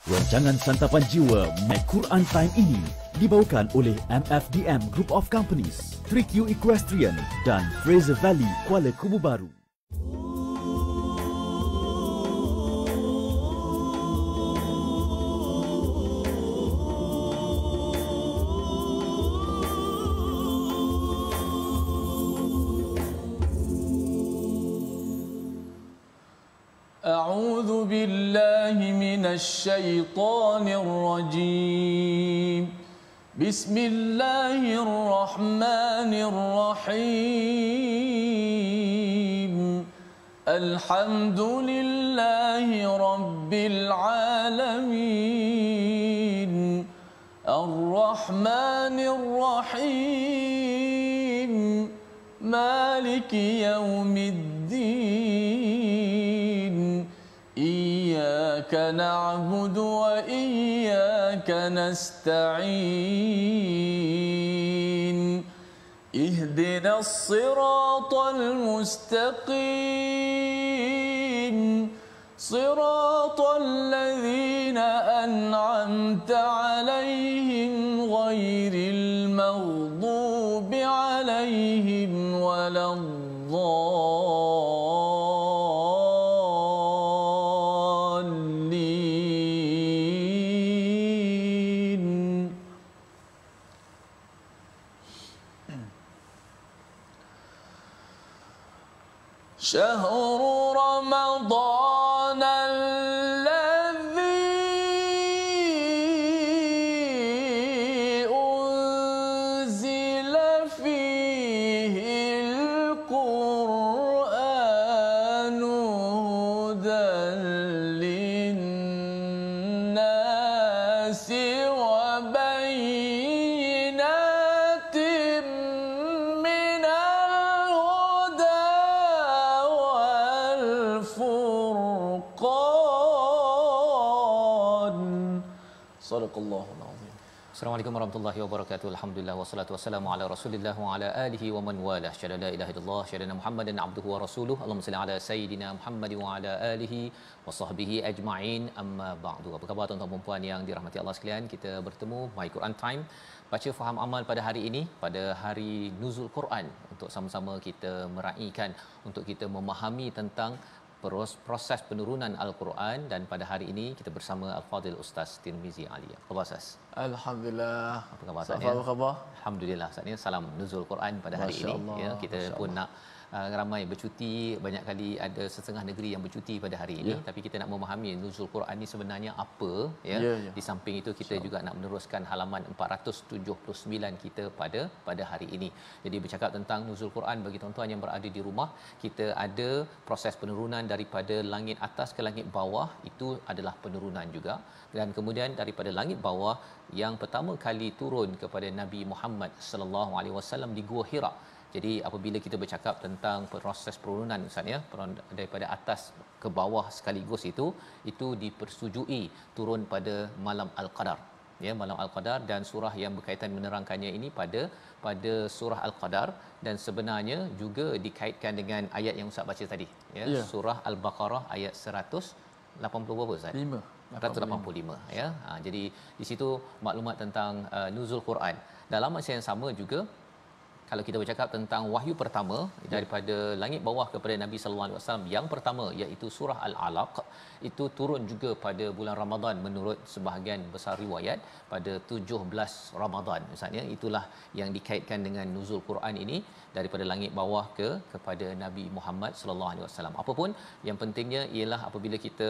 Rancangan Santapan Jiwa My Quran Time ini dibawakan oleh MFDM Group of Companies, 3Q Equestrian dan Fraser Valley Kuala Kubu Baru. أعوذ بالله من الشيطان الرجيم بسم الله الرحمن الرحيم الحمد لله رب العالمين الرحمن الرحيم مالك يوم الدين إياك نعبد وإياك نستعين اهدنا الصراط المستقيم صراط الذين أنعمت عليهم غير المغضوب عليهم ولا شهر رمضان الذي أنزل فيه القرآن هدى للناس وبينات من الهدى والفرقان صدق الله العظيم. Assalamualaikum warahmatullahi wabarakatuh. Alhamdulillah wassalatu wassalamu ala Rasulillah wa ala alihi wa man walah. Syahada la ilaha illallah, syahada Muhammadan abduhu wa rasuluh. Allahumma salli ala sayidina Muhammad wa ala alihi wa sahbihi ajma'in. Amma ba'du. Apa khabar tuan-tuan dan puan yang dirahmati Allah sekalian? Kita bertemu My Quran Time, baca faham amal pada hari ini, pada hari Nuzul Quran, untuk sama-sama kita meraihkan, untuk kita memahami tentang proses penurunan Al-Quran. Dan pada hari ini kita bersama Al-Fadhil Ustaz Tirmizi Ali. Apa khabar Ustaz? Alhamdulillah. Apa khabar Ustaz? Apa khabar? Alhamdulillah Ustaz, ni salam Nuzul Quran pada hari ini. Ya, kita pun nak ramai bercuti, banyak kali ada setengah negeri yang bercuti pada hari ini, tapi kita nak memahami Nuzul Quran ni sebenarnya apa, ya. Di samping itu kita juga nak meneruskan halaman 479 kita pada hari ini. Jadi bercakap tentang Nuzul Quran, bagi tuan-tuan yang berada di rumah, kita ada proses penurunan daripada langit atas ke langit bawah, itu adalah penurunan juga. Dan kemudian daripada langit bawah yang pertama kali turun kepada Nabi Muhammad sallallahu alaihi wasallam di Gua Hira. Jadi apabila kita bercakap tentang proses penurunan Ustaz, ya, daripada atas ke bawah sekaligus, itu dipersetujui turun pada malam Al-Qadar, ya, malam Al-Qadar, dan surah yang berkaitan menerangkannya ini pada surah Al-Qadar, dan sebenarnya juga dikaitkan dengan ayat yang Ustaz baca tadi, ya, surah Al-Baqarah ayat 180 berapa Ustaz? 185, ya. Jadi di situ maklumat tentang Nuzul Quran. Dalam masa yang sama juga, kalau kita bercakap tentang wahyu pertama daripada langit bawah kepada Nabi sallallahu alaihi wasallam, yang pertama iaitu surah Al-Alaq, itu turun juga pada bulan Ramadan menurut sebahagian besar riwayat, pada 17 Ramadan misalnya. Itulah yang dikaitkan dengan nuzul Quran ini daripada langit bawah kepada Nabi Muhammad sallallahu alaihi wasallam. Apapun yang pentingnya ialah apabila kita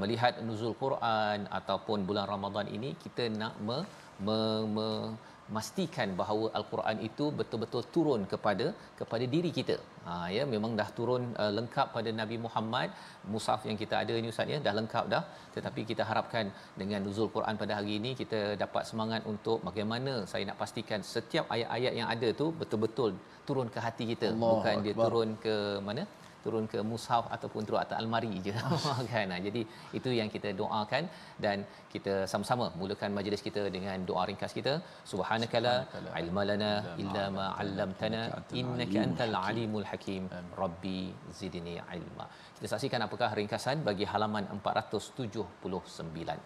melihat nuzul Quran ataupun bulan Ramadan ini, kita nak memastikan bahawa Al-Quran itu betul-betul turun kepada diri kita. Ya, memang dah turun lengkap pada Nabi Muhammad. Mushaf yang kita ada ni Ustaz, ya, dah lengkap dah. Tetapi kita harapkan dengan nuzul Quran pada hari ini, kita dapat semangat untuk bagaimana saya nak pastikan setiap ayat-ayat yang ada tu betul-betul turun ke hati kita. Allah bukan dia Akbar. Turun ke mana? turun ke mushaf ataupun turun atas almari je kan. Jadi itu yang kita doakan dan kita sama-sama mulakan majlis kita dengan doa ringkas kita. Subhanakala ilma lana illa ma 'allamtana innaka antal alimul hakim. Rabbi zidni ilma. Kita saksikan apakah ringkasan bagi halaman 479.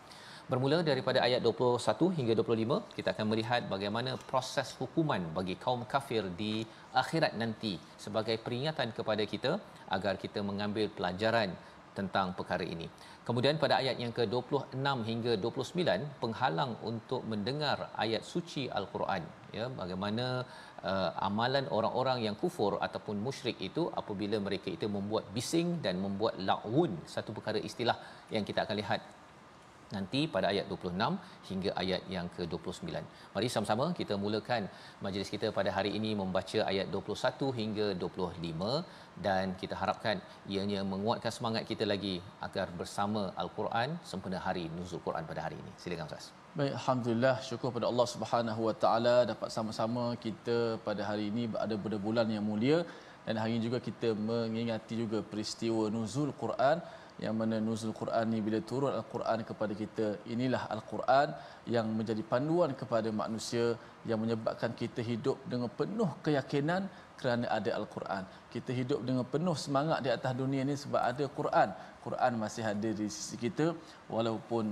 Bermula daripada ayat 21 hingga 25, kita akan melihat bagaimana proses hukuman bagi kaum kafir di akhirat nanti sebagai peringatan kepada kita agar kita mengambil pelajaran tentang perkara ini. Kemudian pada ayat yang ke-26 hingga 29, penghalang untuk mendengar ayat suci Al-Quran, ya, bagaimana amalan orang-orang yang kufur ataupun musyrik itu apabila mereka itu membuat bising dan membuat la'un, satu perkara istilah yang kita akan lihat nanti pada ayat 26 hingga ayat yang ke-29. Mari sama-sama kita mulakan majlis kita pada hari ini membaca ayat 21 hingga 25 dan kita harapkan ianya menguatkan semangat kita lagi agar bersama Al-Quran sempena hari nuzul Quran pada hari ini. Silakan Ustaz. Baik, alhamdulillah, syukur pada Allah Subhanahu Wa Taala dapat sama-sama kita pada hari ini ada pada bulan yang mulia, dan hari ini juga kita mengingati juga peristiwa nuzul Quran, yang mana nuzul Quran ni bila turun Al-Quran kepada kita, inilah Al-Quran yang menjadi panduan kepada manusia, yang menyebabkan kita hidup dengan penuh keyakinan kerana ada Al-Quran. Kita hidup dengan penuh semangat di atas dunia ni sebab ada Quran. Quran masih ada di sisi kita walaupun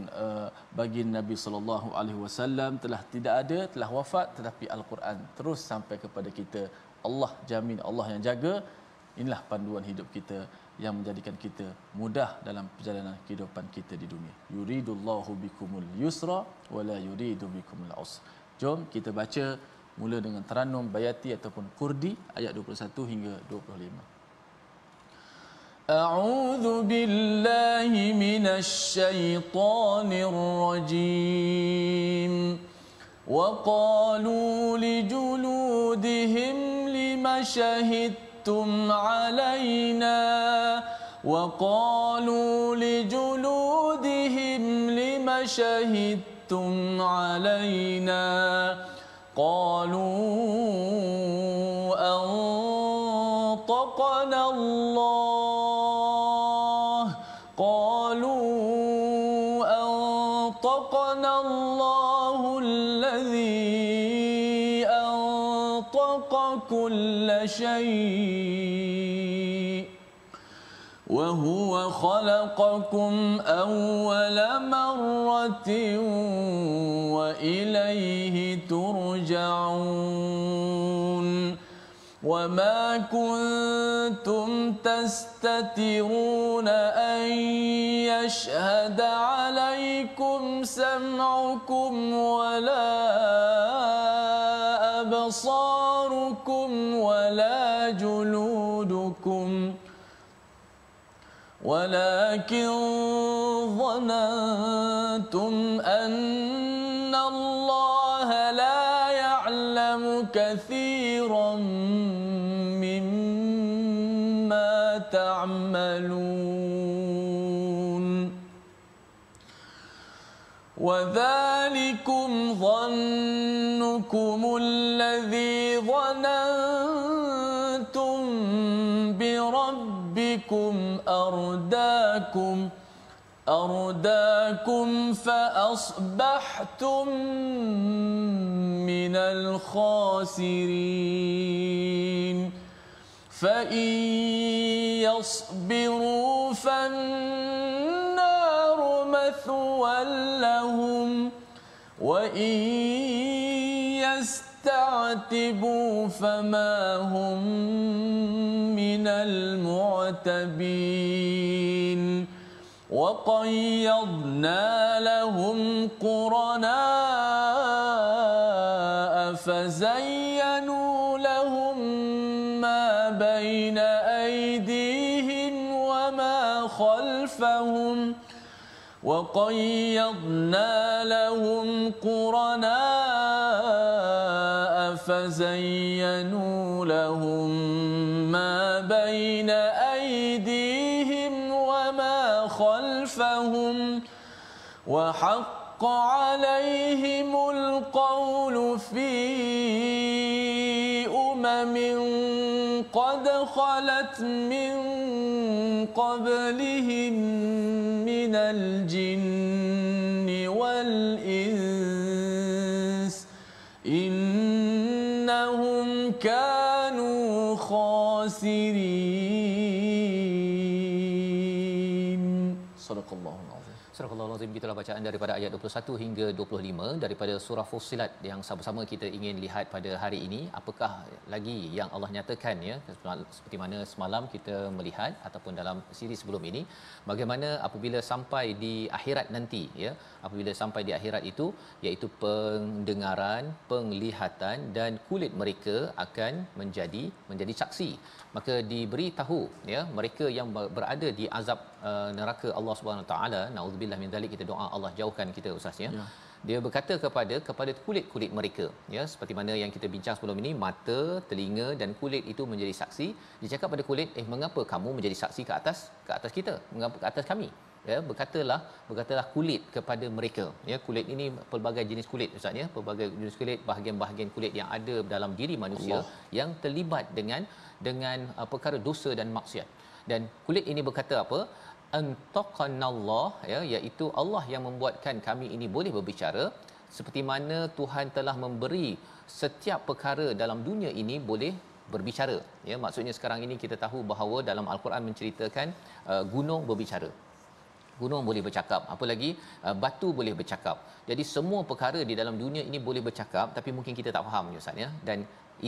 bagi Nabi sallallahu alaihi wasallam telah tidak ada, telah wafat, tetapi Al-Quran terus sampai kepada kita. Allah jamin, Allah yang jaga. Inilah panduan hidup kita yang menjadikan kita mudah dalam perjalanan kehidupan kita di dunia. Yuridullahu bikumul yusra wala yuridu bikumul usra. Jom kita baca mula dengan Tarannum Bayati ataupun Kurdi ayat 21 hingga 25. A'udzu billahi minasy syaithanir rajim. Wa qalu li juludihim lima shahidtum alaina وقالوا لجلودهم لم شهدتم علينا قالوا أنطقنا الله الذي أنطق كل شيء وهو خلقكم أول مرة وإليه ترجعون وما كنتم تستترون أن يشهد عليكم سمعكم ولا أبصاركم ولا جلودكم ولكن ظننتم أن الله لا يعلم كثيرا مما تعملون وذلكم ظنكم الذي ظننتم بربكم أرداكم فأصبحتم من الخاسرين فإن يصبروا فالنار مثوى لهم وإن يستعتبوا فما هم من المعتبين وقيضنا لهم قرناء فزينوا لهم ما بين أيديهم وما خلفهم وقيضنا لهم قرناء فزينوا لهم ما بين أيديهم وما خلفهم وحق حق عليهم القول في قد خلت من قبلهم من الجن والإنس إنهم كانوا خاسرين. صدق الله العظيم. Surah Al-Azim, gitulah bacaan daripada ayat 21 hingga 25 daripada surah Fussilat yang sama-sama kita ingin lihat pada hari ini. Apakah lagi yang Allah nyatakan, ya, seperti mana semalam kita melihat ataupun dalam siri sebelum ini, bagaimana apabila sampai di akhirat nanti, ya, apabila sampai di akhirat itu, iaitu pendengaran, penglihatan dan kulit mereka akan menjadi saksi. Maka diberitahu, ya, mereka yang berada di azab neraka Allah Subhanahu Wa Taala, naudzubillah min zalik, kita doa Allah jauhkan kita ustaz, ya. Dia berkata kepada kulit-kulit mereka, ya, seperti mana yang kita bincang sebelum ini, mata, telinga dan kulit itu menjadi saksi. Dia cakap pada kulit, mengapa kamu menjadi saksi ke atas kita? Mengapa ke atas kami? Ya, berkatalah kulit kepada mereka, ya. Kulit ini pelbagai jenis kulit ustaz, ya, pelbagai jenis kulit, bahagian-bahagian kulit yang ada dalam diri manusia yang terlibat dengan perkara dosa dan maksiat. Dan kulit ini berkata apa? Antaqanallah, ya, iaitu Allah yang membuatkan kami ini boleh berbicara, seperti mana Tuhan telah memberi setiap perkara dalam dunia ini boleh berbicara, ya. Maksudnya sekarang ini kita tahu bahawa dalam Al-Quran menceritakan gunung berbicara, gunung boleh bercakap, apa lagi, batu boleh bercakap. Jadi semua perkara di dalam dunia ini boleh bercakap, tapi mungkin kita tak faham, ya ustaz, ya. Dan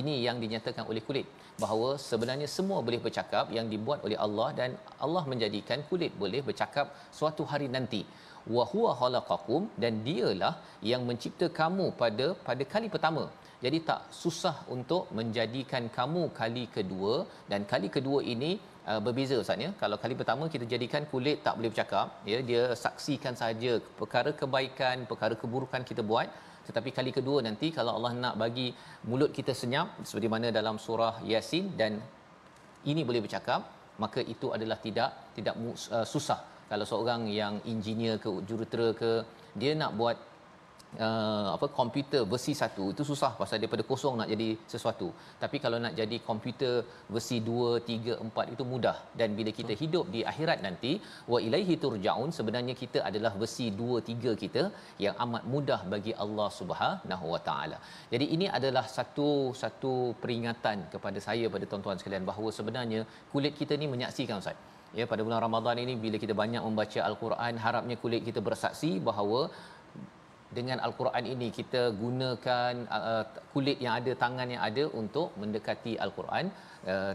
ini yang dinyatakan oleh kulit, bahawa sebenarnya semua boleh bercakap yang dibuat oleh Allah, dan Allah menjadikan kulit boleh bercakap suatu hari nanti. Wa huwa khalaqakum, dan dialah yang mencipta kamu pada kali pertama. Jadi tak susah untuk menjadikan kamu kali kedua, dan kali kedua ini berbeza ustaz, ya. Kalau kali pertama kita jadikan kulit tak boleh bercakap, ya, dia saksikan saja perkara kebaikan, perkara keburukan kita buat. Tetapi kali kedua nanti kalau Allah nak bagi mulut kita senyap, seperti mana dalam surah Yasin, dan ini boleh bercakap, maka itu adalah tidak susah. Kalau seorang yang engineer ke, jurutera ke, dia nak buat komputer versi 1, itu susah pasal daripada kosong nak jadi sesuatu. Tapi kalau nak jadi komputer versi 2, 3, 4 itu mudah. Dan bila kita hidup di akhirat nanti, wa ilaihi turja'un, sebenarnya kita adalah versi 2, 3 kita yang amat mudah bagi Allah Subhanahu Wa Taala. Jadi ini adalah satu peringatan kepada saya, pada tuan-tuan sekalian, bahawa sebenarnya kulit kita ni menyaksikan ustaz. Ya, pada bulan Ramadan ini bila kita banyak membaca Al-Quran, harapnya kulit kita bersaksi bahawa dengan Al-Quran ini kita gunakan kulit yang ada, tangan yang ada untuk mendekati Al-Quran.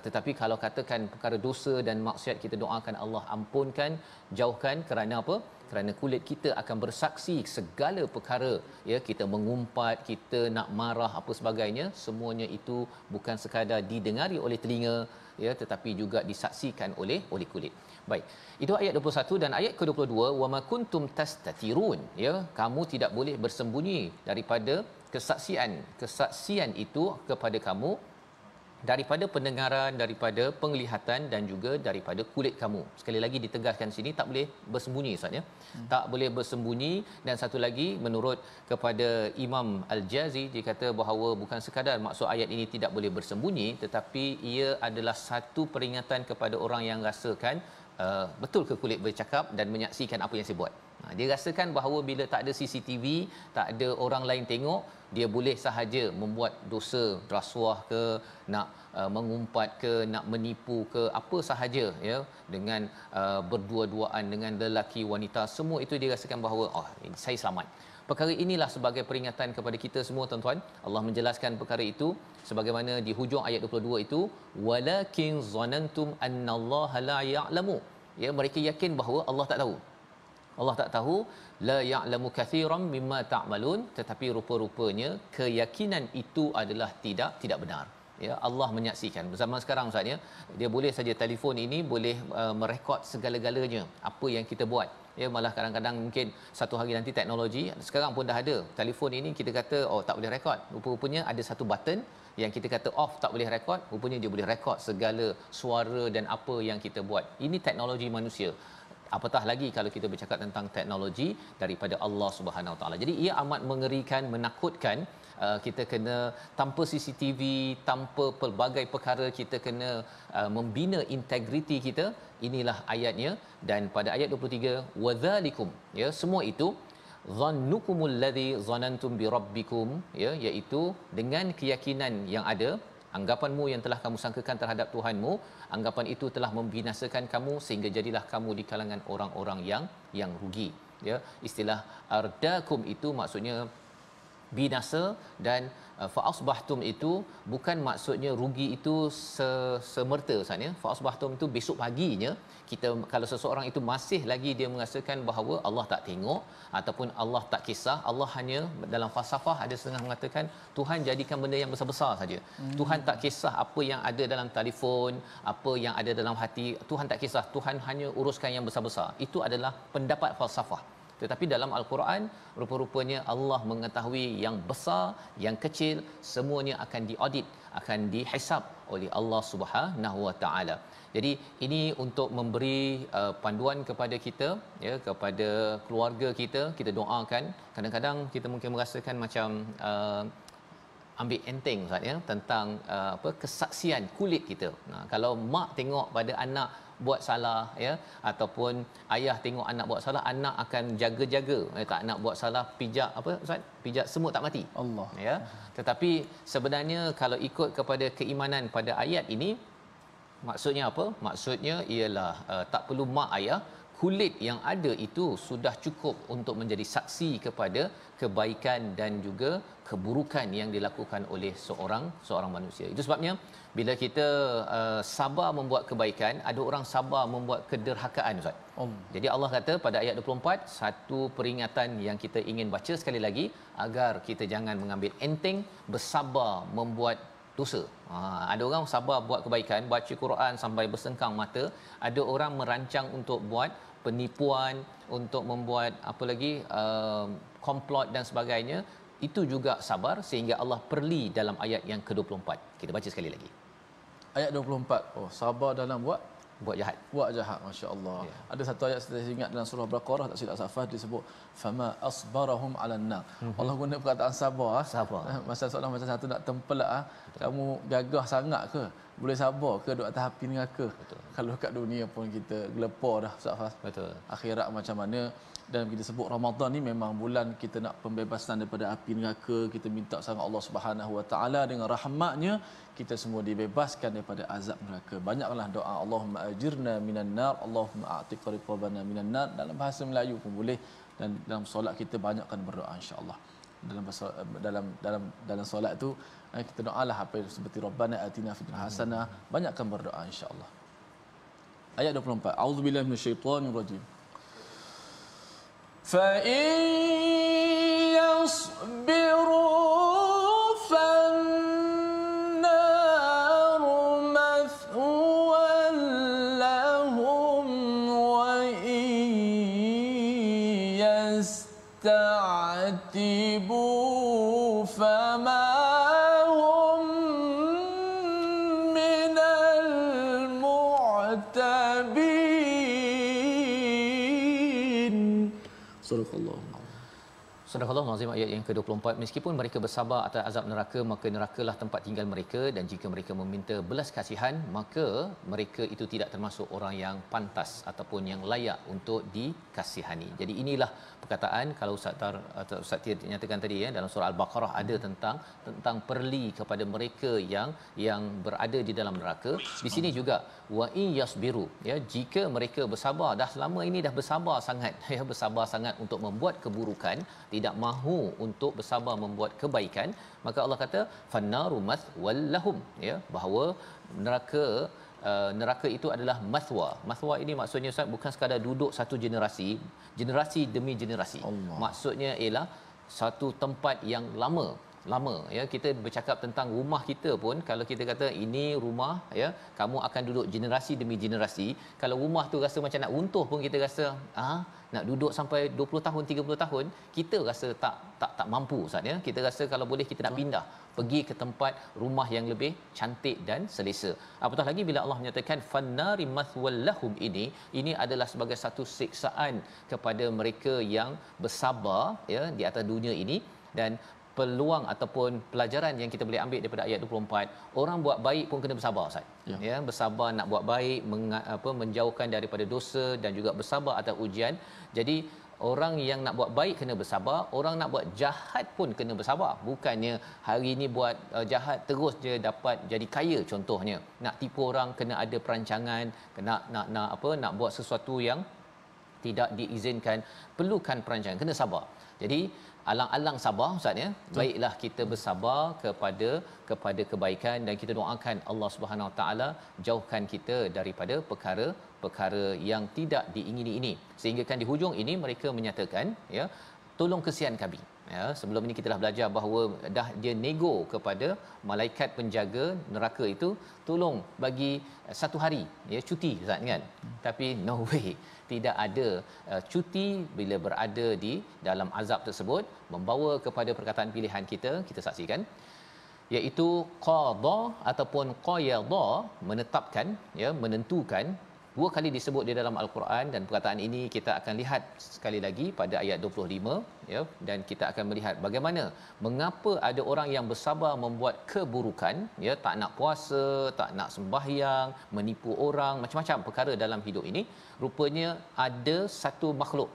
Tetapi kalau katakan perkara dosa dan maksiat, kita doakan Allah ampunkan, jauhkan. Kerana apa? Kerana kulit kita akan bersaksi segala perkara, ya, kita mengumpat, kita nak marah, apa sebagainya, semuanya itu bukan sekadar didengari oleh telinga, ya, tetapi juga disaksikan oleh kulit. Baik, itu ayat 21. Dan ayat ke-22, wama kuntum tastatirun, ya, kamu tidak boleh bersembunyi daripada kesaksian itu kepada kamu, daripada pendengaran, daripada penglihatan dan juga daripada kulit kamu. Sekali lagi ditegaskan sini, tak boleh bersembunyi ustaz, ya. Tak boleh bersembunyi. Dan satu lagi, menurut kepada Imam Al-Jazi, dia kata bahawa bukan sekadar maksud ayat ini tidak boleh bersembunyi, tetapi ia adalah satu peringatan kepada orang yang rasakan betul ke kulit bercakap dan menyaksikan apa yang saya buat. Dia rasakan bahawa bila tak ada CCTV, tak ada orang lain tengok, dia boleh sahaja membuat dosa, rasuah ke, nak mengumpat ke, nak menipu ke, apa sahaja, ya, dengan berdua-duaan dengan lelaki wanita, semua itu dia rasakan bahawa saya selamat. Perkara inilah sebagai peringatan kepada kita semua tuan-tuan. Allah menjelaskan perkara itu sebagaimana di hujung ayat 22 itu, walakin zanantum annallaha la ya'lamu, ya, mereka yakin bahawa Allah tak tahu. Allah tak tahu, la ya'lamu katsiran mimma ta'malun, tetapi rupa-rupanya keyakinan itu adalah tidak benar. Ya, Allah menyaksikan. Zaman sekarang ustaz, ya, dia boleh saja telefon ini boleh merekod segala-galanya apa yang kita buat. Ya, malah kadang-kadang mungkin satu hari nanti teknologi, sekarang pun dah ada telefon ini, kita kata tak boleh rekod, rupa-rupanya ada satu button yang kita kata off, tak boleh rekod, rupanya dia boleh rekod segala suara dan apa yang kita buat. Ini teknologi manusia. apatah lagi kalau kita bercakap tentang teknologi daripada Allah Subhanahu Wa Taala. Jadi ia amat mengerikan, menakutkan. Kita kena tanpa CCTV, tanpa pelbagai perkara, kita kena membina integriti kita. Inilah ayatnya. Dan pada ayat 23, wadzalikum, ya, semua itu zannukumul ladzi zanantum bi rabbikum, ya, iaitu dengan keyakinan yang ada, anggapanmu yang telah kamu sangkakan terhadap Tuhanmu, anggapan itu telah membinasakan kamu sehingga jadilah kamu di kalangan orang-orang yang rugi, ya. Istilah ardakum itu maksudnya binasa, dan fa asbahtum itu bukan maksudnya rugi itu semerta Ustaz, ya. Fa asbahtum itu besok paginya, kita kalau seseorang itu masih lagi dia merasakan bahawa Allah tak tengok ataupun Allah tak kisah, Allah hanya dalam falsafah ada setengah mengatakan Tuhan jadikan benda yang besar-besar saja. Tuhan tak kisah apa yang ada dalam telefon, apa yang ada dalam hati, Tuhan tak kisah, Tuhan hanya uruskan yang besar-besar. Itu adalah pendapat falsafah. Tetapi dalam Al-Quran, rupa-rupanya Allah mengetahui yang besar, yang kecil, semuanya akan diaudit, akan dihisab oleh Allah Subhanahu Wa Taala. Jadi ini untuk memberi panduan kepada kita, ya, kepada keluarga kita. Kita doakan. Kadang-kadang kita mungkin merasakan macam ambil enteng Ustaz, ya, tentang kesaksian kulit kita. Kalau mak tengok pada anak buat salah, ya, ataupun ayah tengok anak buat salah, anak akan jaga-jaga, tak nak buat salah, pijak Ustaz, pijak semut tak mati Allah, ya. Tetapi sebenarnya kalau ikut kepada keimanan pada ayat ini, maksudnya apa? Maksudnya ialah tak perlu mak ayah, kulit yang ada itu sudah cukup untuk menjadi saksi kepada kebaikan dan juga keburukan yang dilakukan oleh seorang manusia. Itu sebabnya bila kita sabar membuat kebaikan, ada orang sabar membuat kederhakaan Ustaz. Jadi Allah kata pada ayat 24, satu peringatan yang kita ingin baca sekali lagi agar kita jangan mengambil enteng, bersabar membuat dosa. Ada orang sabar buat kebaikan, baca Quran sampai bersengkang mata. Ada orang merancang untuk buat penipuan, untuk membuat apa lagi, komplot dan sebagainya. Itu juga sabar, sehingga Allah perli dalam ayat yang ke-24. Kita baca sekali lagi. Ayat 24. Oh, sabar dalam buat jahat. Buat jahat, masya-Allah. Ya. Ada satu ayat saya ingat dalam surah Baqarah, tak silap Safat, disebut fama asbarahum 'alan nar. Allah guna perkataan sabar. Masa seorang macam satu nak tempelak, kamu gagah sangat ke? Boleh sabar ke duduk atas api neraka? Kalau kat dunia pun kita gelepar dah Safat. Betul. Akhirat macam mana? Dan kita sebut Ramadan ni memang bulan kita nak pembebasan daripada api neraka. Kita minta sangat Allah Subhanahu Wa Taala dengan rahmatnya kita semua dibebaskan daripada azab neraka. Banyaklah doa Allahumma ajirna minan nar, Allahumma a'tiq riqabana minan nar. Dalam bahasa Melayu pun boleh, dan dalam solat kita banyakkan berdoa insya-Allah. Dalam solat tu kita doalah apa yang seperti Rabbana atina fid dunya hasanah, banyakkan berdoa insya-Allah. Ayat 24. A'udzubillahi minasyaitonir rajim. فَإِن يَصْبِرُوا فَالنَّارُ مَثْوًى لَهُمْ وَإِن يَسْتَعْتِبُوا فَمَا هُمْ مِنَ الْمُعْتَبِينَ. Surah Al-Azim ayat yang ke-24. Meskipun mereka bersabar atas azab neraka, maka nerakalah tempat tinggal mereka, dan jika mereka meminta belas kasihan, maka mereka itu tidak termasuk orang yang pantas ataupun yang layak untuk dikasihani. Jadi inilah perkataan, kalau Ustaz Tir nyatakan tadi, ya, dalam surah Al-Baqarah ada tentang perli kepada mereka yang berada di dalam neraka. Di sini juga wa in yasbiru, ya, jika mereka bersabar, dah selama ini dah bersabar sangat, ya, bersabar sangat untuk membuat keburukan, tidak mahu untuk bersabar membuat kebaikan, maka Allah kata fannaru mathwal lahum, ya, bahawa neraka itu adalah mathwa. Mathwa ini maksudnya Ustaz bukan sekadar duduk satu generasi demi generasi. Maksudnya ialah satu tempat yang lama, lama ya. Kita bercakap tentang rumah kita pun, kalau kita kata ini rumah ya, kamu akan duduk generasi demi generasi. Kalau rumah tu rasa macam nak runtuh pun kita rasa nak duduk sampai 20 tahun 30 tahun kita rasa tak mampu Ustaz ya. Kita rasa kalau boleh kita nak pindah pergi ke tempat rumah yang lebih cantik dan selesa. Apatah lagi bila Allah menyatakan fannari mathwallahum, ini adalah sebagai satu siksaan kepada mereka yang bersabar ya di atas dunia ini. Dan peluang ataupun pelajaran yang kita boleh ambil daripada ayat 24, orang buat baik pun kena bersabar Ustaz. Ya, bersabar nak buat baik, menjauhkan daripada dosa dan juga bersabar atas ujian. Jadi orang yang nak buat baik kena bersabar, orang nak buat jahat pun kena bersabar. Bukannya hari ni buat jahat terus je dapat jadi kaya contohnya. Nak tipu orang kena ada perancangan, kena nak buat sesuatu yang tidak diizinkan, perlukan perancangan, kena sabar. Jadi alang-alang sabar Ustaz ya. Baiklah kita bersabar kepada kebaikan, dan kita doakan Allah Subhanahu Wa Taala jauhkan kita daripada perkara yang tidak diingini ini. Sehingga kan di hujung ini mereka menyatakan ya, tolong kesian kami. Ya, sebelum ini kita dah belajar bahawa dah dia nego kepada malaikat penjaga neraka itu, tolong bagi satu hari ya cuti Ustaz kan. Tapi no way, tidak ada cuti bila berada di dalam azab tersebut, membawa kepada perkataan pilihan kita saksikan, iaitu qada ataupun qayada, menetapkan ya, menentukan. Dua kali disebut di dalam Al-Quran, dan perkataan ini kita akan lihat sekali lagi pada ayat 25 ya, dan kita akan melihat bagaimana mengapa ada orang yang bersabar membuat keburukan ya, tak nak puasa, tak nak sembahyang, menipu orang, macam-macam perkara dalam hidup ini. Rupanya ada satu makhluk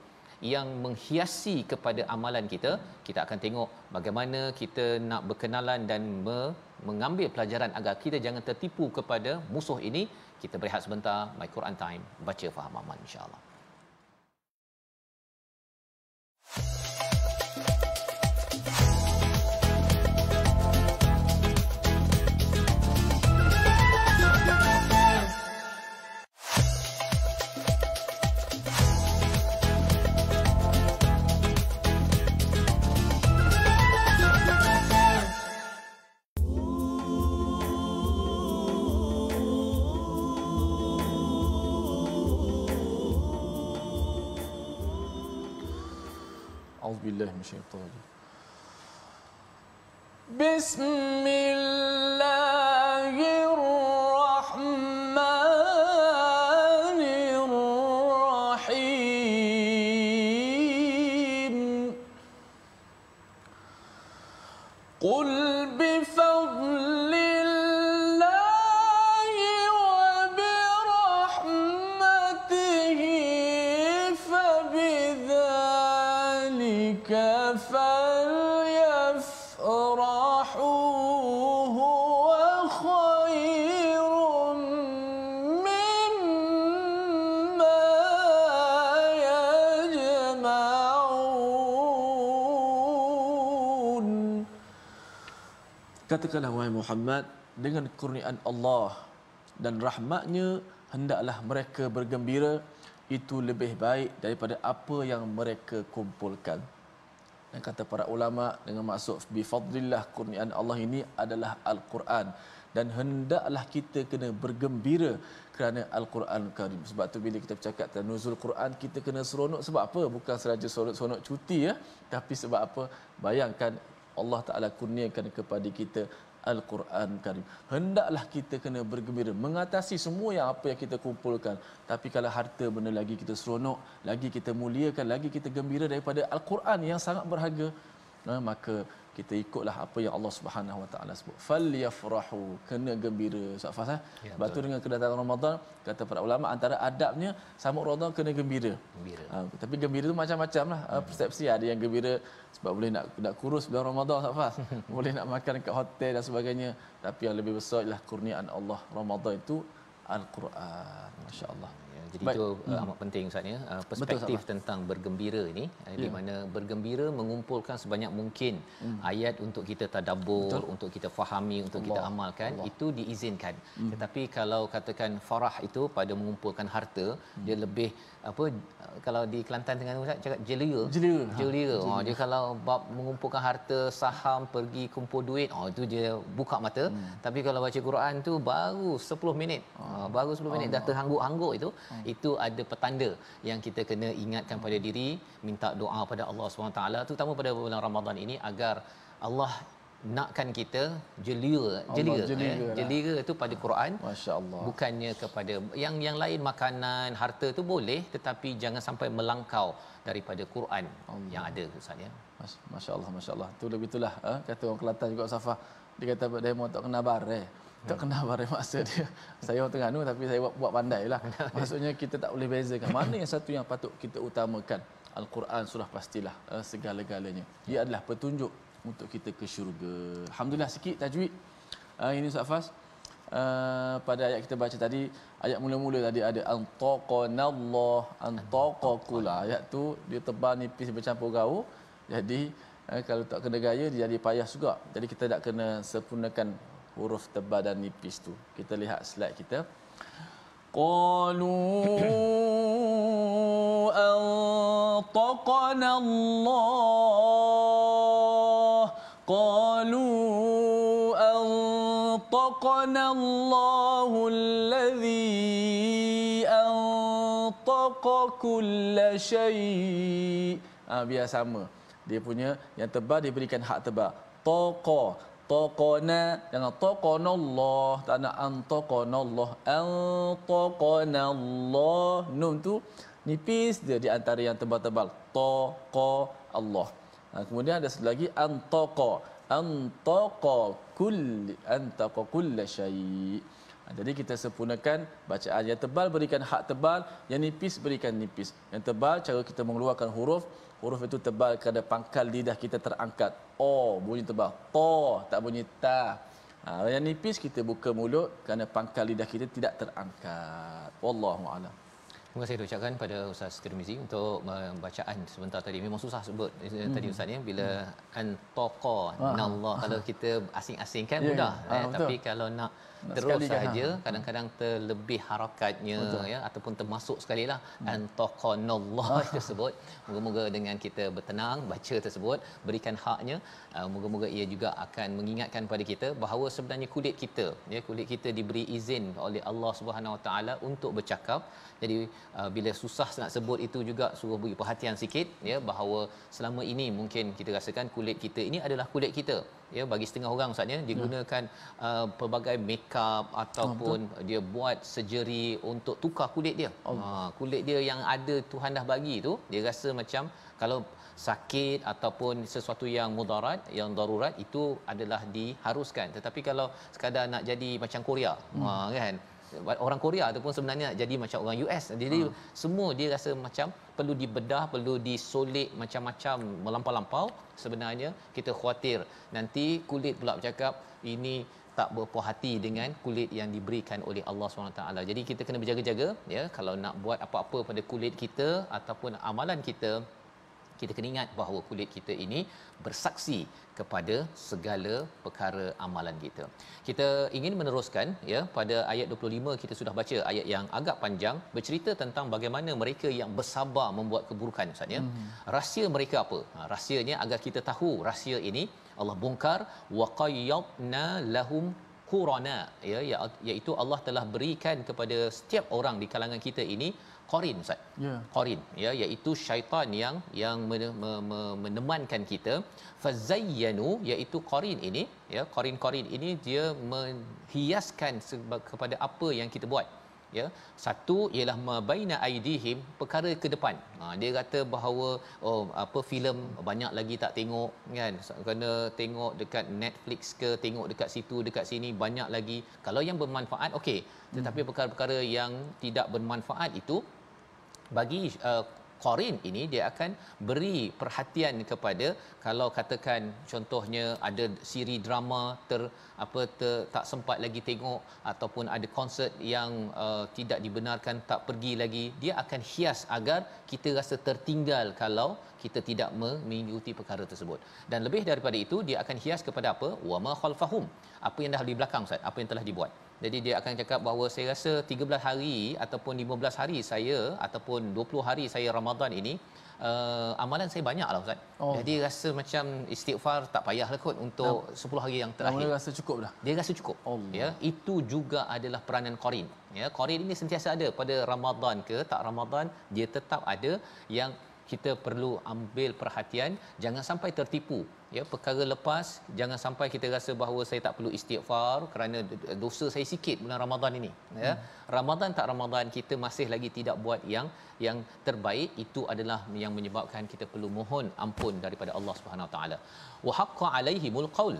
yang menghiasi kepada amalan kita. Kita akan tengok bagaimana kita nak berkenalan dan mengambil pelajaran agar kita jangan tertipu kepada musuh ini. Kita berehat sebentar. My Quran Time, baca faham aman insya-Allah. A'udzubillahi minasyaitonir Bismillahirrahmanirrahim. Qul bifadlillahi wa birahmatihi fabidhalika falyafrahu huwa khairum mimma yajma'un. Katakanlah wahai Muhammad, dengan kurniaan Allah dan rahmatnya hendaklah mereka bergembira, itu lebih baik daripada apa yang mereka kumpulkan. Dan kata para ulama, dengan maksud bifadlillah, kurniaan Allah ini adalah Al-Quran, dan hendaklah kita kena bergembira kerana Al-Quran Karim. Sebab tu bila kita bercakap tentang nuzul Quran, kita kena seronok. Sebab apa? Bukan sahaja seronok cuti ya, tapi sebab apa? Bayangkan Allah Ta'ala kurniakan kepada kita Al-Quran Karim. Hendaklah kita kena bergembira mengatasi semua yang apa yang kita kumpulkan. Tapi kalau harta benda lagi kita seronok, lagi kita muliakan, lagi kita gembira daripada Al-Quran yang sangat berharga, maka kita ikutlah apa yang Allah Subhanahu Wa Taala sebut. Falyafrahu, kena gembira. Ustaz Fas sebab tu dengan kedatangan Ramadan, kata para ulama, antara adabnya sambut Ramadan kena gembira. Tapi gembira tu macam-macam lah persepsi. Ada yang gembira sebab boleh nak kurus bulan Ramadan, Ustaz Fas. Boleh nak makan dekat hotel dan sebagainya. Tapi yang lebih besar ialah kurniaan Allah Ramadan itu Al-Quran. Masya-Allah. Jadi itu amat penting Ustaz ya, perspektif tentang bergembira ini, di mana bergembira mengumpulkan sebanyak mungkin ayat untuk kita tadabbur, untuk kita fahami, untuk kita amalkan, itu diizinkan. Tetapi kalau katakan farah itu pada mengumpulkan harta, dia lebih apa, kalau di Kelantan Terengganu Ustaz cakap jelia. Dia kalau bab mengumpulkan harta, saham, pergi kumpul duit, itu dia buka mata. Tapi kalau baca Quran tu baru 10 minit. Baru 10 minit dah terhangguk-hangguk itu ada petanda yang kita kena ingatkan pada diri, minta doa pada Allah SWT, terutama pada bulan Ramadan ini, agar Allah nakkan kita jelia itu pada Quran, masya-Allah, bukannya kepada yang lain, makanan, harta tu boleh, tetapi jangan sampai melangkau daripada Quran yang ada Ustaz ya. Masya-Allah tu lebih itulah kata orang Kelantan juga Safah, dia kata demo tak kena bare. Tak kena bare maksud dia. Saya orang Terengganu tapi saya buat pandailah. Maksudnya kita tak boleh bezakan mana yang satu yang patut kita utamakan. Al-Quran sudah pastilah segala-galanya. Ia adalah petunjuk untuk kita ke syurga. Alhamdulillah, sikit tajwid. Ini Ustaz Fas. Pada ayat kita baca tadi, ayat mula-mula tadi ada antaqanallah, antaqaqula. Ayat tu dia tebal nipis bercampur gaul. Jadi kalau tak kena gaya dia jadi payah juga. Jadi kita tak kena sempurnakan huruf tebal dan nipis tu. Kita lihat slide kita. Qalu antaqana Allah, qalu antaqana Allahul ladzi antaqa kulla syai'. Biar sama. Dia punya yang tebal diberikan hak tebal. Taqa, taqana, jangan taqana Allah, tak nak antaqana Allah. Antaqana Allah, nun tu nipis dia di antara yang tebal-tebal. Taqa Allah. Kemudian ada satu lagi antaqa, antaqa kulla syai'. Jadi kita sempurnakan bacaan. Yang tebal berikan hak tebal, yang nipis berikan nipis. Yang tebal cara kita mengeluarkan huruf itu tebal kerana pangkal lidah kita terangkat. Bunyi tebal. Ta tak bunyi ta. Yang nipis kita buka mulut kerana pangkal lidah kita tidak terangkat. Wallahu a'lam. Terima kasih ucapkan pada Ustaz Tirmizi untuk bacaan sebentar tadi. Memang susah sebut tadi Ustaz ni, bila antaqa nallah, kalau kita asing-asing kan mudah, tapi kalau nak terus saja kadang-kadang terlebih harakatnya ataupun termasuk sekali lah antaqqa nallah tersebut. Moga-moga dengan kita bertenang baca tersebut, berikan haknya, moga-moga ia juga akan mengingatkan pada kita bahawa sebenarnya kulit kita diberi izin oleh Allah Subhanahu Wa Taala untuk bercakap. Jadi bila susah nak sebut itu juga suruh beri perhatian sikit bahawa selama ini mungkin kita rasakan kulit kita ini adalah kulit kita. Bagi setengah orang Ustaz dia gunakan pelbagai makeup ataupun dia buat surgery untuk tukar kulit dia. Kulit dia yang ada Tuhan dah bagi tu, dia rasa macam kalau sakit ataupun sesuatu yang mudarat, yang darurat, itu adalah diharuskan. Tetapi kalau sekadar nak jadi macam Korea, kan, orang Korea ataupun sebenarnya nak jadi macam orang US, jadi semua dia rasa macam perlu dibedah, perlu disolek macam-macam melampau-lampau. Sebenarnya kita khawatir nanti kulit pula bercakap ini tak berpuas hati dengan kulit yang diberikan oleh Allah SWT. Jadi kita kena berjaga-jaga kalau nak buat apa-apa pada kulit kita ataupun amalan kita, kita kena ingat bahawa kulit kita ini bersaksi kepada segala perkara amalan kita. Kita ingin meneruskan pada ayat 25, kita sudah baca ayat yang agak panjang bercerita tentang bagaimana mereka yang bersabar membuat keburukan Ustaz ya. Rahsia mereka apa? Rahsianya agar kita tahu rahsia ini Allah bongkar, wa qayyadna lahum qurana, iaitu Allah telah berikan kepada setiap orang di kalangan kita ini qarin Ustaz. Qarin iaitu syaitan yang menemankan kita. Fazayyanu, iaitu qarin ini qarin ini dia menghiaskan kepada apa yang kita buat. Satu ialah mabaina aidihim, perkara ke depan. Dia kata bahawa filem banyak lagi tak tengok kan, kena tengok dekat Netflix ke, tengok dekat situ dekat sini, banyak lagi. Kalau yang bermanfaat okey, tetapi perkara-perkara yang tidak bermanfaat itu bagi Qarin ini dia akan beri perhatian kepada, kalau katakan contohnya ada siri drama tak sempat lagi tengok, ataupun ada konsert yang tidak dibenarkan tak pergi lagi, dia akan hias agar kita rasa tertinggal kalau kita tidak mengikuti perkara tersebut. Dan lebih daripada itu, dia akan hias kepada apa? Wama khalfahum, apa yang dah di belakang Ustaz, apa yang telah dibuat. Jadi dia akan cakap bahawa saya rasa 13 hari ataupun 15 hari saya ataupun 20 hari saya Ramadan ini, amalan saya banyaklah Ustaz. Jadi rasa macam istighfar tak payahlah kot untuk 10 hari yang terakhir. Dia rasa cukup dah. Dia rasa cukup. Ya, itu juga adalah peranan Qarin. Ya, Qarin ini sentiasa ada pada Ramadan ke tak Ramadan, dia tetap ada, yang kita perlu ambil perhatian, jangan sampai tertipu. Ya, perkara lepas, jangan sampai kita rasa bahawa saya tak perlu istighfar kerana dosa saya sikit bulan Ramadan ini. Ya, Ramadan tak Ramadan, kita masih lagi tidak buat yang terbaik, itu adalah yang menyebabkan kita perlu mohon ampun daripada Allah Subhanahu Wa Taala. Wa haqqa alaihimul qaul,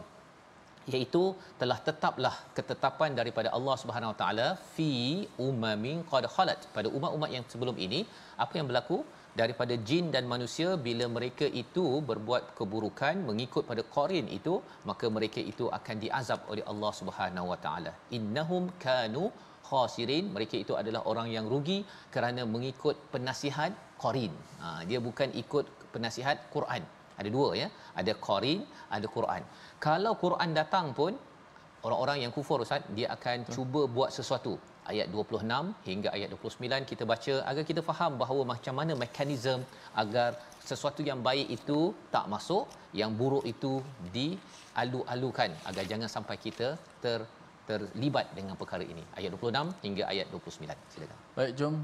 iaitu telah tetaplah ketetapan daripada Allah Subhanahu Wa Taala fi umamin qad khalat, pada umat-umat yang sebelum ini. Apa yang berlaku daripada jin dan manusia, bila mereka itu berbuat keburukan mengikut pada Qarin itu, maka mereka itu akan diazab oleh Allah Subhanahu Wa Taala. Innahum kanu khasirin, mereka itu adalah orang yang rugi kerana mengikut penasihat Qarin. Dia bukan ikut penasihat Quran. Ada dua, ya, ada Qarin, ada Quran. Kalau Quran datang pun, orang-orang yang kufur Ustaz, dia akan cuba buat sesuatu. Ayat 26 hingga ayat 29 kita baca agar kita faham bahawa macam mana mekanisme agar sesuatu yang baik itu tak masuk, yang buruk itu dialu-alukan, agar jangan sampai kita terlibat dengan perkara ini. Ayat 26 hingga ayat 29. Silakan. Baik, jom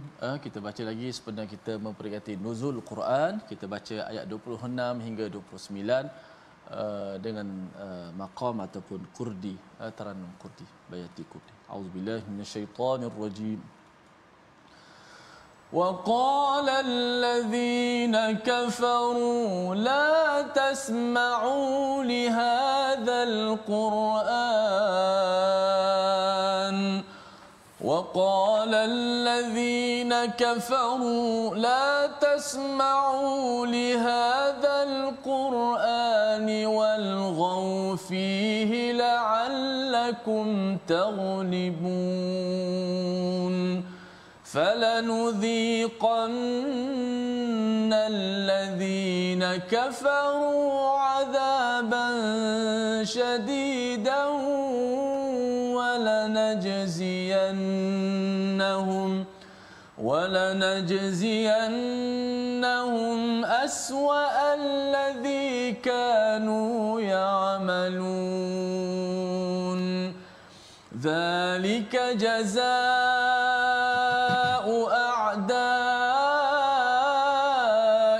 kita baca lagi sebenarnya kita memperingati nuzul Quran. Kita baca ayat 26 hingga 29 dengan maqam ataupun kurdi, taranum kurdi, bayati kurdi. Auzubillahi minasyaitonir rajim. وقال الذين كفروا لا تسمعوا لهذا القرآن وقال الذين كفروا لا تسمعوا لهذا القرآن والغوا فيه لعلكم تغلبون فلنذيقن الذين كفروا عذابا شديدا ولنجزينهم أسوأ الذي كانوا يعملون ذلك جزاء أعداء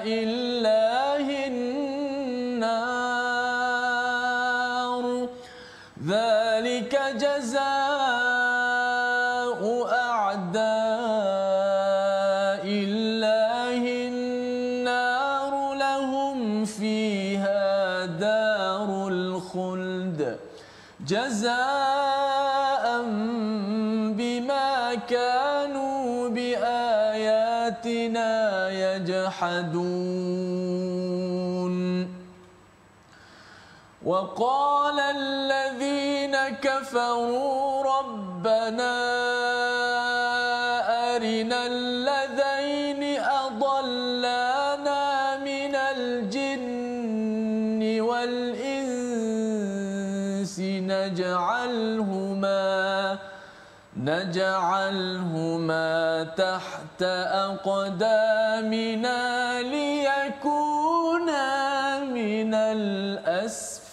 الله النار ذلك جزاء أعداء الله النار لهم فيها دار الخلد جزاء بما كانوا بآياتنا يجحدون وقال الذين كفروا ربنا أرنا الذين أضلانا من الجن والإنس نجعلهما تحت أقدامنا ليكونا من الأسفلين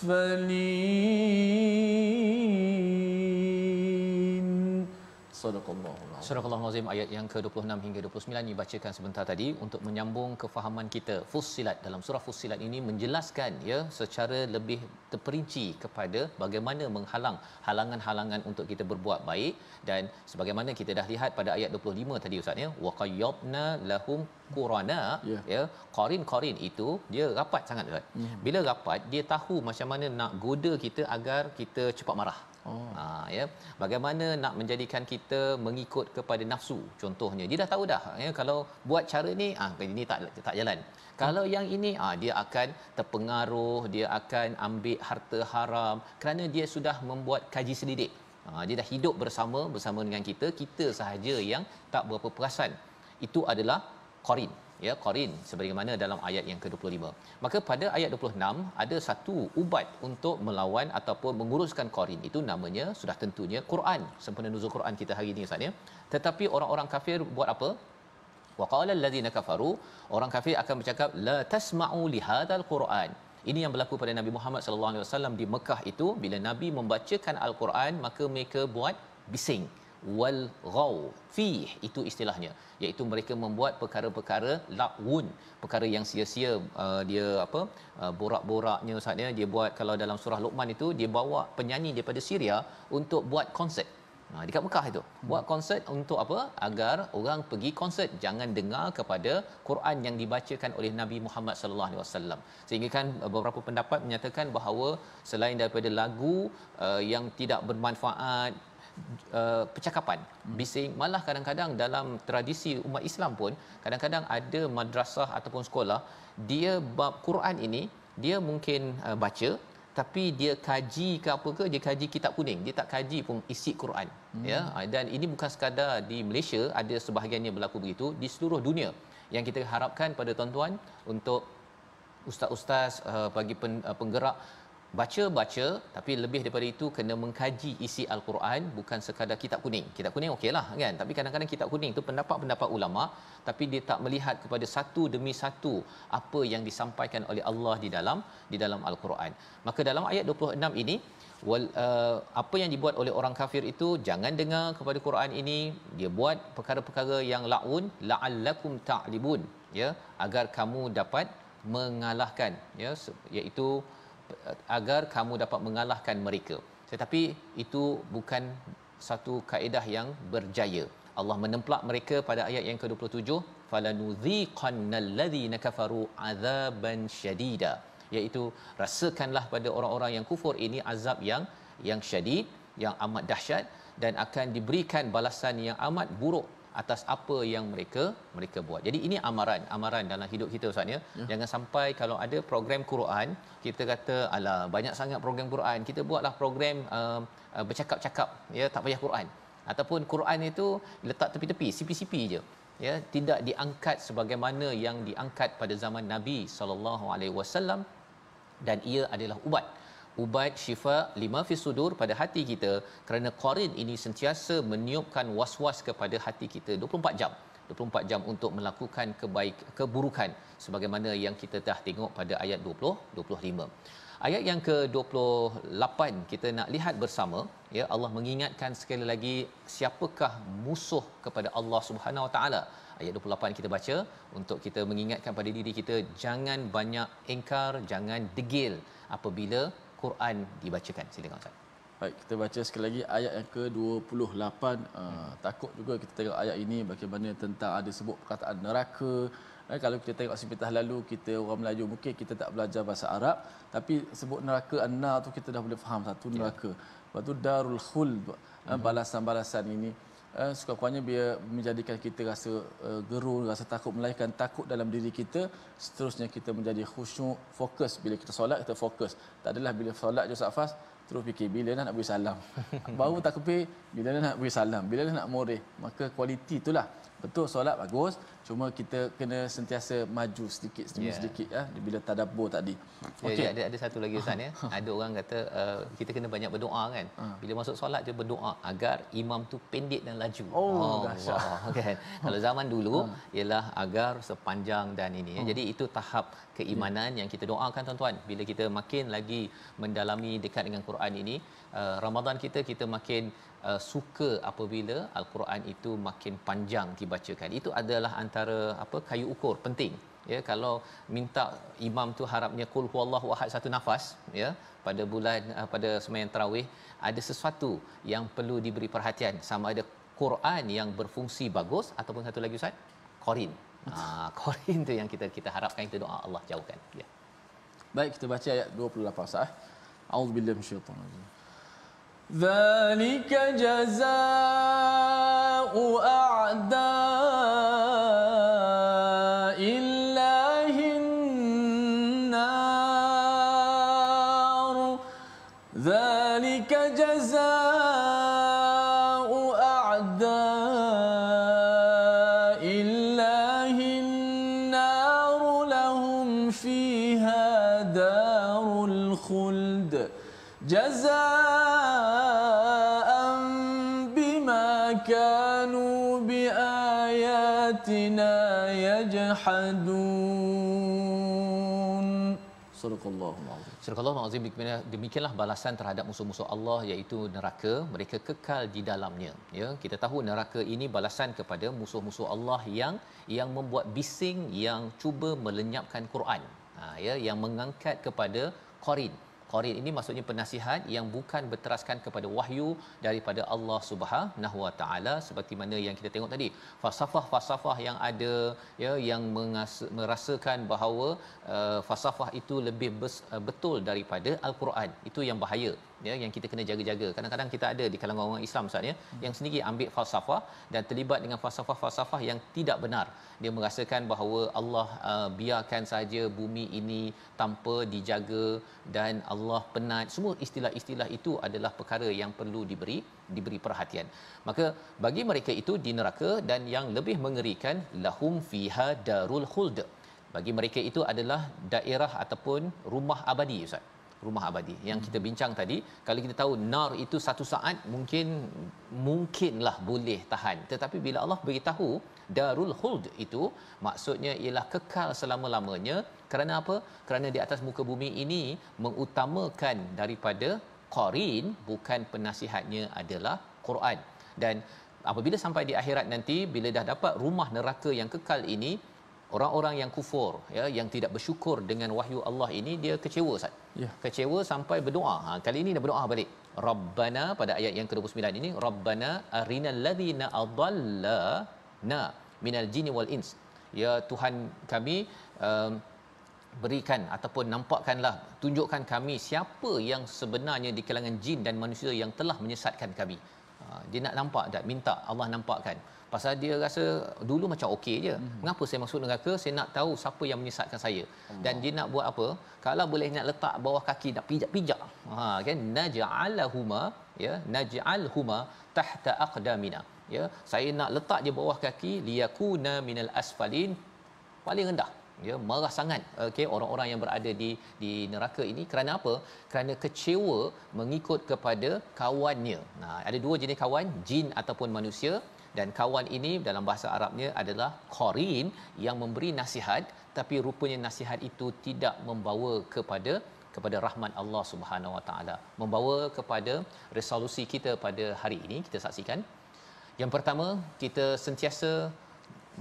صدق الله. Surah Al-Azim ayat yang ke-26 hingga 29 dibacakan sebentar tadi untuk menyambung kefahaman kita. Fussilat, dalam surah Fussilat ini menjelaskan ya secara lebih terperinci kepada bagaimana menghalang halangan-halangan untuk kita berbuat baik, dan sebagaimana kita dah lihat pada ayat 25 tadi Ustaz ya, wa qayyadna lahum qurana, ya, qarin itu dia rapat sangat Ustaz. Bila rapat dia tahu macam mana nak goda kita agar kita cepat marah. Ya, bagaimana nak menjadikan kita mengikut kepada nafsu. Contohnya dia dah tahu dah ya, kalau buat cara ni ini tak jalan. Kalau yang ini dia akan terpengaruh, dia akan ambil harta haram kerana dia sudah membuat kaji selidik. Dia dah hidup bersama dengan kita sahaja yang tak berapa perasan. Itu adalah qarin, ya, qarin sebagaimana dalam ayat yang ke-25. Maka pada ayat 26 ada satu ubat untuk melawan ataupun menguruskan qarin, itu namanya sudah tentunya Quran, sempena nuzul Quran kita hari ini Ustaz ya. Tetapi orang-orang kafir buat apa? Wa qala allazina kafaru, orang kafir akan bercakap la tasma'u li hadzal Quran. Ini yang berlaku pada Nabi Muhammad sallallahu alaihi wasallam di Mekah itu, bila Nabi membacakan al-Quran maka mereka buat bising. Wal ghaw fi, itu istilahnya, iaitu mereka membuat perkara-perkara la'un, perkara yang sia-sia. Dia borak-boraknya Ustaz ya, dia buat, kalau dalam surah Luqman itu dia bawa penyanyi daripada Syria untuk buat konsert. Dekat Mekah itu buat konsert untuk apa? Agar orang pergi konsert jangan dengar kepada Quran yang dibacakan oleh Nabi Muhammad sallallahu alaihi wasallam. Sehingga kan beberapa pendapat menyatakan bahawa selain daripada lagu yang tidak bermanfaat, percakapan bising, malah kadang-kadang dalam tradisi umat Islam pun kadang-kadang ada madrasah ataupun sekolah, dia bab Quran ini dia mungkin baca, tapi dia kaji ke apa ke, dia kaji kitab kuning, dia tak kaji pun isi Quran. Ya, dan ini bukan sekadar di Malaysia, ada sebahagiannya berlaku begitu, di seluruh dunia. Yang kita harapkan pada tuan-tuan untuk ustaz-ustaz bagi penggerak baca, tapi lebih daripada itu kena mengkaji isi al-Quran, bukan sekadar kitab kuning. Kitab kuning okeylah kan, tapi kadang-kadang kitab kuning tu pendapat-pendapat ulama, tapi dia tak melihat kepada satu demi satu apa yang disampaikan oleh Allah di dalam al-Quran. Maka dalam ayat 26 ini apa yang dibuat oleh orang kafir itu, jangan dengar kepada Quran ini, dia buat perkara-perkara yang laun, la'allakum ta'libun, ya, agar kamu dapat mengalahkan, ya, iaitu agar kamu dapat mengalahkan mereka. Tetapi itu bukan satu kaedah yang berjaya. Allah menemplak mereka pada ayat yang ke-27, falanudhiqannal ladzina kafaru azaban syadida, iaitu rasakanlah pada orang-orang yang kufur ini azab yang syadid, yang amat dahsyat, dan akan diberikan balasan yang amat buruk atas apa yang mereka buat. Jadi ini amaran dalam hidup kita Ustaz ya. Jangan sampai kalau ada program Quran, kita kata alah banyak sangat program Quran, kita buatlah program bercakap-cakap, ya, tak payah Quran. Ataupun Quran itu letak tepi-tepi, sipi-sipi je. Ya, tidak diangkat sebagaimana yang diangkat pada zaman Nabi sallallahu alaihi wasallam, dan ia adalah ubat syifa lima fi sudur pada hati kita, kerana qarin ini sentiasa meniupkan was-was kepada hati kita 24 jam untuk melakukan keburukan, sebagaimana yang kita dah tengok pada ayat 25. Ayat yang ke-28 kita nak lihat bersama, ya, Allah mengingatkan sekali lagi siapakah musuh kepada Allah Subhanahu Wa Taala. Ayat 28 kita baca untuk kita mengingatkan pada diri kita, jangan banyak engkar, jangan degil apabila Quran dibacakan. Silakan Ustaz. Baik, kita baca sekali lagi ayat yang ke-28. Takut juga kita tengok ayat ini bagaimana tentang ada sebut perkataan neraka. Kalau kita tengok sepintas lalu, kita orang Melayu mungkin kita tak belajar bahasa Arab, tapi sebut neraka an-nar tu kita dah boleh faham satu neraka. Lepas tu darul khuld, balasan-balasan ini sekurang-kurangnya biar menjadikan kita rasa gerun, rasa takut, melahirkan takut dalam diri kita. Seterusnya kita menjadi khusyuk, fokus. Bila kita solat kita fokus. Tak adalah bila solat je Ustaz Fas terus fikir bila dah nak beri salam, baru takbir, bila dah nak beri salam, bila dah nak moreh. Maka kualiti itulah. Betul solat bagus, cuma kita kena sentiasa maju sedikit demi sedikit, ya, bila tadabbur tadi. Okey, ada satu lagi Ustaz ya. Ada orang kata kita kena banyak berdoa kan. Bila masuk solat je berdoa agar imam tu pendek dan laju. Dahsyat kan. Kalau zaman dulu ialah agar sepanjang dan ini ya. Jadi itu tahap keimanan yang kita doakan tuan-tuan. Bila kita makin lagi mendalami dekat dengan Quran ini, Ramadan kita makin suka apabila al-Quran itu makin panjang dibacakan. Itu adalah antara kayu ukur penting, ya. Kalau minta imam tu harapnya qul huwallahu ahad satu nafas, ya, pada bulan pada sembahyang tarawih, ada sesuatu yang perlu diberi perhatian, sama ada Quran yang berfungsi bagus ataupun satu lagi Ustaz, qarin. Qarin tu yang kita harapkan, kita doa Allah jauhkan, ya. Baik, kita baca ayat 28 Ustaz. A'udzubillahi minasyaitanir rajim. ذلك جزاء أعداء الله النار ذلك جزاء أعداء الله النار لهم فيها دار الخلد جزاء بما كانوا بآياتنا يجحدون. صدق الله العظيم. Surah Al-Azim. Demikianlah balasan terhadap musuh-musuh Allah, iaitu neraka. Mereka kekal di dalamnya. Ya, kita tahu neraka ini balasan kepada musuh-musuh Allah yang membuat bising, yang cuba melenyapkan Quran. Ya, yang mengangkat kepada qarin. Qarin ini maksudnya penasihat yang bukan berteraskan kepada wahyu daripada Allah Subhanahu Wa Taala, seperti mana yang kita tengok tadi, falsafah yang ada, ya, yang merasakan bahawa falsafah itu lebih betul daripada al-Quran. Itu yang bahaya, ya, yang kita kena jaga-jaga. Kadang-kadang kita ada di kalangan orang Islam Ustaz, ya, yang sendiri ambil falsafah dan terlibat dengan falsafah-falsafah yang tidak benar. Dia merasakan bahawa Allah biarkan saja bumi ini tanpa dijaga dan Allah penat. Semua istilah-istilah itu adalah perkara yang perlu diberi perhatian. Maka bagi mereka itu di neraka, dan yang lebih mengerikan, lahum fiha darul khuld. Bagi mereka itu adalah daerah ataupun rumah abadi, Ustaz. Rumah abadi yang kita bincang tadi. Kalau kita tahu nar itu satu saat mungkinlah boleh tahan, tetapi bila Allah beritahu darul khuld, itu maksudnya ialah kekal selama-lamanya. Kerana apa? Kerana di atas muka bumi ini mengutamakan daripada qarin, bukan penasihatnya adalah Quran. Dan apabila sampai di akhirat nanti, bila dah dapat rumah neraka yang kekal ini, orang-orang yang kufur, ya, yang tidak bersyukur dengan wahyu Allah ini, dia kecewa, Ustaz. Ya. Kecewa sampai berdoa. Kali ini dah berdoa balik. Rabbana, pada ayat yang ke-29 ini, Rabbana arinal ladzina adallana minal jinni wal ins. Ya Tuhan kami, berikan ataupun nampakkanlah, tunjukkan kami siapa yang sebenarnya di kalangan jin dan manusia yang telah menyesatkan kami. Dia nak nampak tak? Minta Allah nampakkan. Pasal dia rasa dulu macam okey je. Mengapa saya masuk neraka? Saya nak tahu siapa yang menyesatkan saya. Dan dia nak buat apa? Kalau boleh nak letak bawah kaki, nak pijak-pijak. Kan, naj'alahuma, ya, naj'alhuma tahta aqdamina. Ya, saya nak letak dia bawah kaki, liyakuna minal asfalin, paling rendah. Ya, marah sangat, okey, orang-orang yang berada di neraka ini. Kerana apa? Kerana kecewa mengikut kepada kawannya. Ada dua jenis kawan, jin ataupun manusia. Dan kawan ini dalam bahasa Arabnya adalah qarin, yang memberi nasihat, tapi rupanya nasihat itu tidak membawa kepada rahmat Allah Subhanahu Wa Taala, membawa kepada resolusi kita pada hari ini. Kita saksikan. Yang pertama, kita sentiasa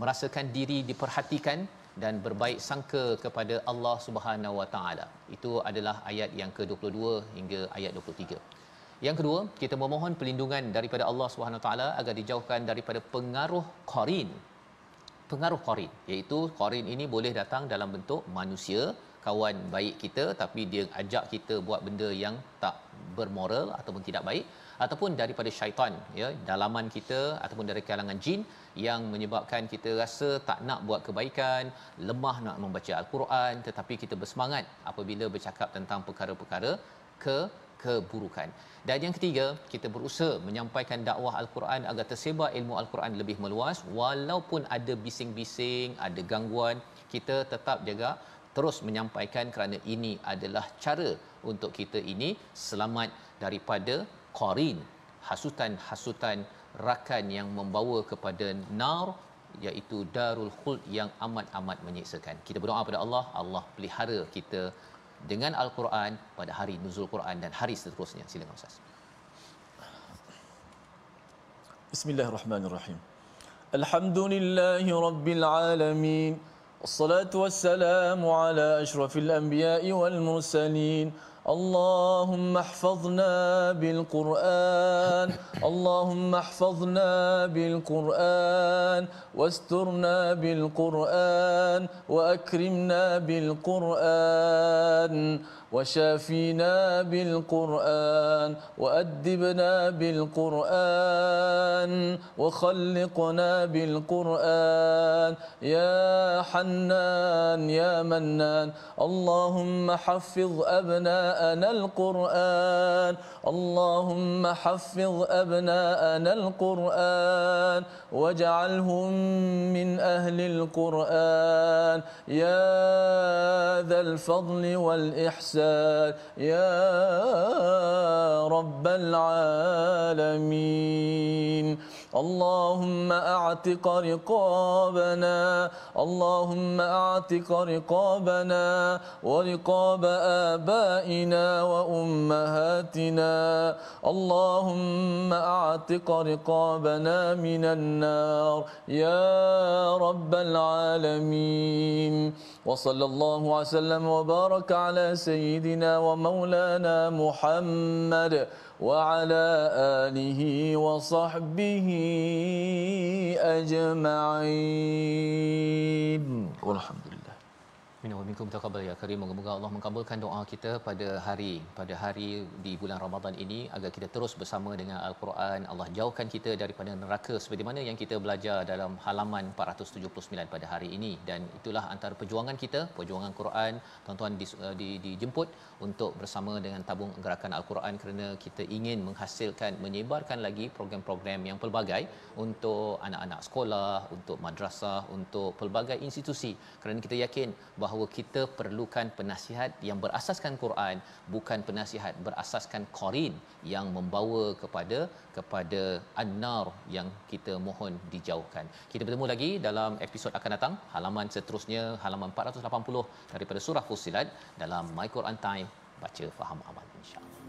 merasakan diri diperhatikan dan berbaik sangka kepada Allah Subhanahu Wa Taala. Itu adalah ayat yang ke-22 hingga ayat 23. Yang kedua, kita memohon perlindungan daripada Allah Subhanahu Wa Taala agar dijauhkan daripada pengaruh qarin. Pengaruh qarin, iaitu qarin ini boleh datang dalam bentuk manusia, kawan baik kita, tapi dia ajak kita buat benda yang tak bermoral ataupun tidak baik, ataupun daripada syaitan, ya, dalaman kita, ataupun dari kalangan jin yang menyebabkan kita rasa tak nak buat kebaikan, lemah nak membaca Al-Quran, tetapi kita bersemangat apabila bercakap tentang perkara-perkara keburukan. Dan yang ketiga, kita berusaha menyampaikan dakwah Al-Quran agar tersebar ilmu Al-Quran lebih meluas. Walaupun ada bising-bising, ada gangguan, kita tetap jaga terus menyampaikan, kerana ini adalah cara untuk kita ini selamat daripada qarin, hasutan-hasutan rakan yang membawa kepada nar, iaitu darul khuld yang amat-amat menyiksakan. Kita berdoa pada Allah, Allah pelihara kita dengan Al-Quran pada hari nuzul Quran dan hari seterusnya. Silakan Ustaz. Bismillahirrahmanirrahim. Alhamdulillahi rabbil alamin. Wassalatu wassalamu ala asyrafil anbiya'i wal mursalin. اللهم احفظنا بالقرآن اللهم احفظنا بالقرآن واسترنا بالقرآن وأكرمنا بالقرآن وشافينا بالقرآن وأدبنا بالقرآن وخلقنا بالقرآن يا حنان يا منان اللهم حفظ أبناءنا القرآن اللهم حفظ أبناءنا القرآن واجعلهم من أهل القرآن يا ذا الفضل والإحسان يا رب العالمين اللهم أعتق رقابنا اللهم أعتق رقابنا ورقاب آبائنا وأمهاتنا اللهم أعتق رقابنا من النار يا رب العالمين وصلى الله وسلم وبارك على سيدنا ومولانا محمد وعلى آله وصحبه أجمعين والحمد لله. Minna wa minkum taqabbal ya karim. Moga-moga Allah mengabulkan doa kita pada hari di bulan Ramadan ini agar kita terus bersama dengan Al-Quran. Allah jauhkan kita daripada neraka seperti mana yang kita belajar dalam halaman 479 pada hari ini, dan itulah antara perjuangan kita, perjuangan Quran. Tuan-tuan dijemput untuk bersama dengan tabung gerakan Al-Quran kerana kita ingin menghasilkan, menyebarkan lagi program-program yang pelbagai untuk anak-anak sekolah, untuk madrasah, untuk pelbagai institusi, kerana kita yakin bahawa kita perlukan penasihat yang berasaskan Quran, bukan penasihat berasaskan qarin yang membawa kepada an-nar yang kita mohon dijauhkan. Kita bertemu lagi dalam episod akan datang, halaman seterusnya, halaman 480 daripada surah Fussilat dalam My Quran Time, baca faham amal, insya-Allah.